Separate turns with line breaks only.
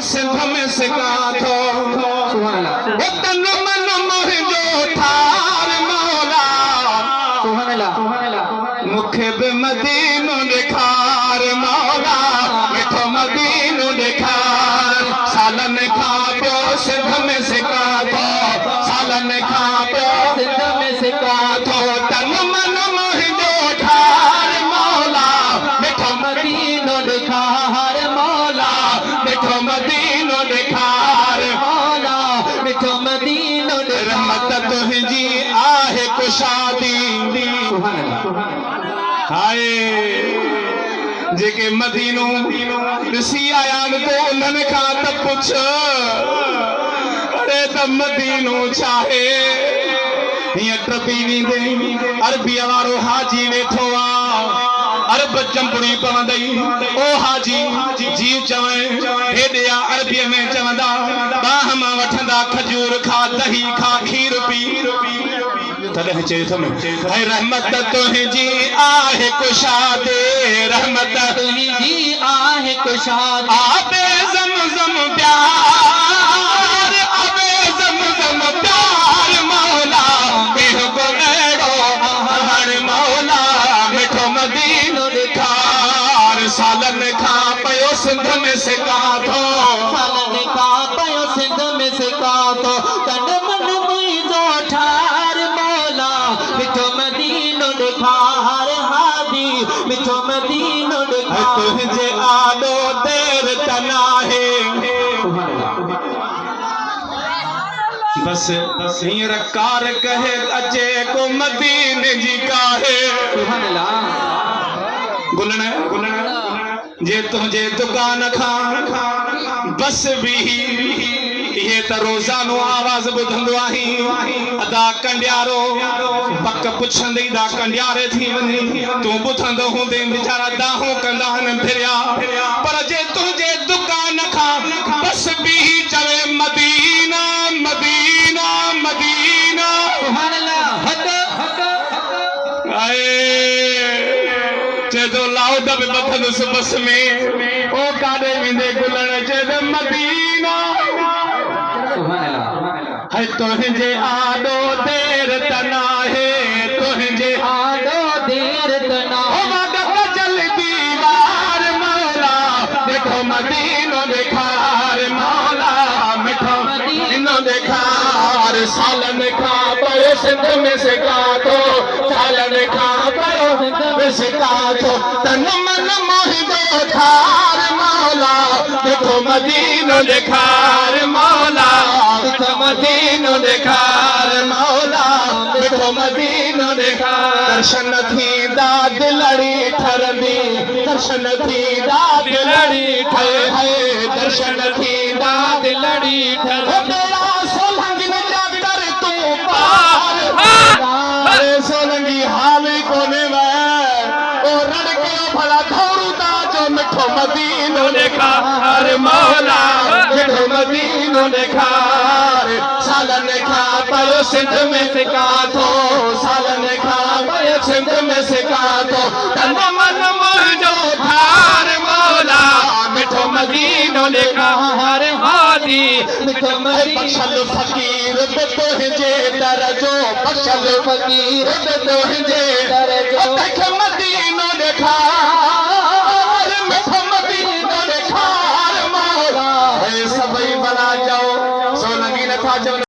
सिंध में सिका थो तन मन मुंहिंजो ठार मौला मूंखे बि मदीनो ॾेखार मौला मिठो मदीनो ॾेखार सालनि खां पियो सिंध में सिका थो सालनि खां पियो सिंध में सिका थो तन मन मुंहिंजो ठार मौला मिठो मदीनो ॾेखार मौला मिठो मदीनो ॾेखार मौला मिठो मदीनो रहमत तुंहिंजी आहे कुशादी हाय जेके मदीनो ॾिसी आया आहिनि तो उन्हनि खां त पुछ अरे त मदीनो छाहे हीअं टपी वेंदे अरबीअ वारो हाजी वेठो आहे अरब चंपड़ी पवंदई ओ हाजी जी चवे हेॾे आ अरबीअ में चवंदा बाह मां वठंदा खजूर खा दही खा खीर पी तॾहिं चए थो ऐं रहमत तुंहिंजी आहे कुशादे रहमत तुंहिंजी आहे कुशादे आबे ज़मज़म प्यार आबे ज़मज़म प्यार मौला केहको अहिड़ो हर मौला मिठो मदीनो ॾेखार सालनि खां पियो सिंध में सिका थो सालनि खां पियो सिंध में सिका थो तन मन मुंहिंजो ठार मौला मिठो मदीनो ॾेखार हादी मिठो मदीनो ॾेखार तुंहिंजे आॾो देर त नाहे बस हींअर कार कहे अचे को मदीने जी काहे गुलण जे तुंहिंजे दुकान खां बस बि ये त रोज़ानो आवाज़ ॿुधंदो आहीं अदा कंडियारो पक पुछंदई दा कंडियारे थी वञी तूं ॿुधंदो हूंदे वीचारा दाहूं कंदा आहिनि फिरिया पर जे तुंहिंजे दुकान खां बस बि चवे मदीना मदीना मदीना चए थो लाउड बि ॿधंदुसि बस में ओ काॾे वेंदे गुलण चए थो मदीना है तुंहिंजे आॾो देर त नाहे तुंहिंजे आॾो देर त नाहे जल्दी वार मौला मिठो मदीनो ॾेखार मौला मिठो मदीनो ॾेखार सालनि खां पियो सिंध में सिका थो सालनि खां पियो सिंध में सिका थो तन मन मुंहिंजो ठार मौला मिठो मदीनो ॾेखार मौला मिठो मदीनो ॾेखार मौला मिठो मदीनो ॾेखार दर्शन थींदा दिलड़ी ठरंदी दर्शन थींदा दिलड़ी ठहे है दर्शन थींदा दिलड़ी ठरंदी सोलंगी जा कर तू पार अरे सोलंगी हाल कोने में ओ रड़के भला धौरुदा जो मिठो मदीनो ॾेखार मौला मिठो मदीनो ॾेखार सालनि खां पियो सिंध में सिका थो सालनि खां पियो सिंध में सिका थो तन मन मुंहिंजो ठार मौला मिठो मदीनो ॾेखार हादी मिठो बख़्शल फ़क़ीर बि तुंहिंजे दर जो बख़्शल फ़क़ीर बि तुंहिंजे दर जो मदीनो ॾेखार मिठो मदीनो ॾेखार मौला सभई भला चओ सोलंगी नथा चवनि